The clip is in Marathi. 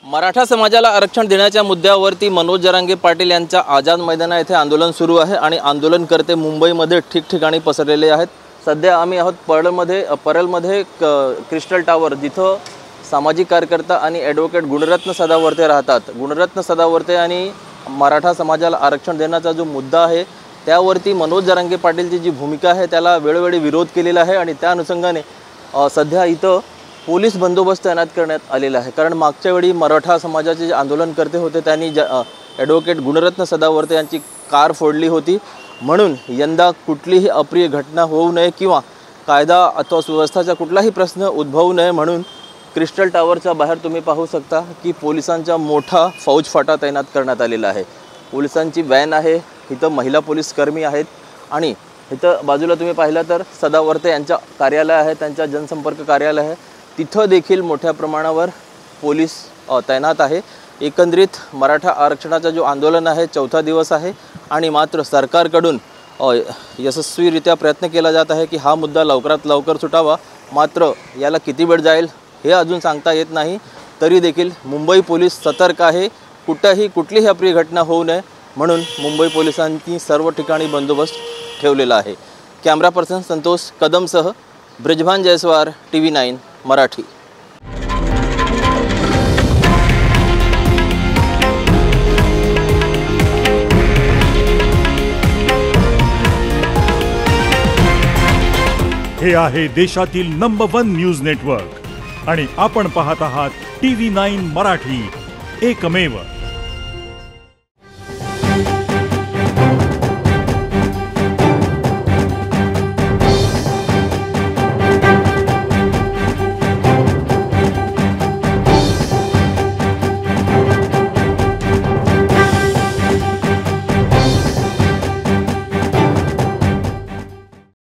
मराठा समाजाला आरक्षण देण्याच्या मुद्द्यावरती मनोज जरांगे पाटील यांच्या आझाद मैदाना येथे आंदोलन सुरू आहे आणि आंदोलनकर्ते मुंबईमध्ये ठिकठिकाणी पसरलेले आहेत। सध्या आम्ही आहोत परळमध्ये क्रिस्टल टावर, जिथं सामाजिक कार्यकर्ता आणि ॲडव्होकेट गुणरत्न सदावर्ते राहतात। गुणरत्न सदावर्ते आणि मराठा समाजाला आरक्षण देण्याचा जो मुद्दा आहे त्यावरती मनोज जरांगे पाटीलची जी भूमिका आहे त्याला वेळोवेळी विरोध केलेला आहे आणि त्या अनुषंगाने सध्या इथं पोलीस बंदोबस्त तैनात करण्यात आलेला आहे। कारण मागच्या वेळी मराठा समाजाचे जे आंदोलन करते होते त्यांनी ॲडव्होकेट गुणरत्न सदावर्ते यांची कार फोडली होती, म्हणून यंदा कुठलीही अप्रिय घटना होऊ नये किंवा कायदा अथवा सुव्यवस्थेचा कुठलाही प्रश्न उद्भवू नये म्हणून क्रिस्टल टावरच्या बाहेर तुम्ही पाहू शकता की पोलिसांचा मोठा फौजफाटा तैनात करण्यात आलेला आहे। पोलिसांची व्हॅन आहे, इथं महिला पोलीस कर्मी आहेत आणि इथं बाजूला तुम्ही पाहिलं तर सदावर्ते यांच्या कार्यालय आहे, त्यांच्या जनसंपर्क कार्यालय आहे, तिथं देखील मोठ्या प्रमाणावर पोलीस तैनात आहे। एकंदरीत मराठा आरक्षणाचा जो आंदोलन आहे चौथा दिवस आहे आणि मात्र सरकारकडून यशस्वीरित्या प्रयत्न केला जात आहे की हा मुद्दा लवकरात लवकर सुटावा। मात्र याला किती वेळ जाईल हे अजून सांगता येत नाही। तरी देखील मुंबई पोलीस सतर्क आहे, कुठलीही अप्रिय घटना होऊ नये म्हणून मुंबई पोलिसांनी सर्व ठिकाणी बंदोबस्त ठेवलेला आहे। कॅमेरा पर्सन संतोष कदमसह ब्रिजभान जयस्वार, TV9 मराठी। हे आहे देशातील नंबर 1 न्यूज नेटवर्क आणि आपण पाहत आहात TV9 मराठी, एकमेव।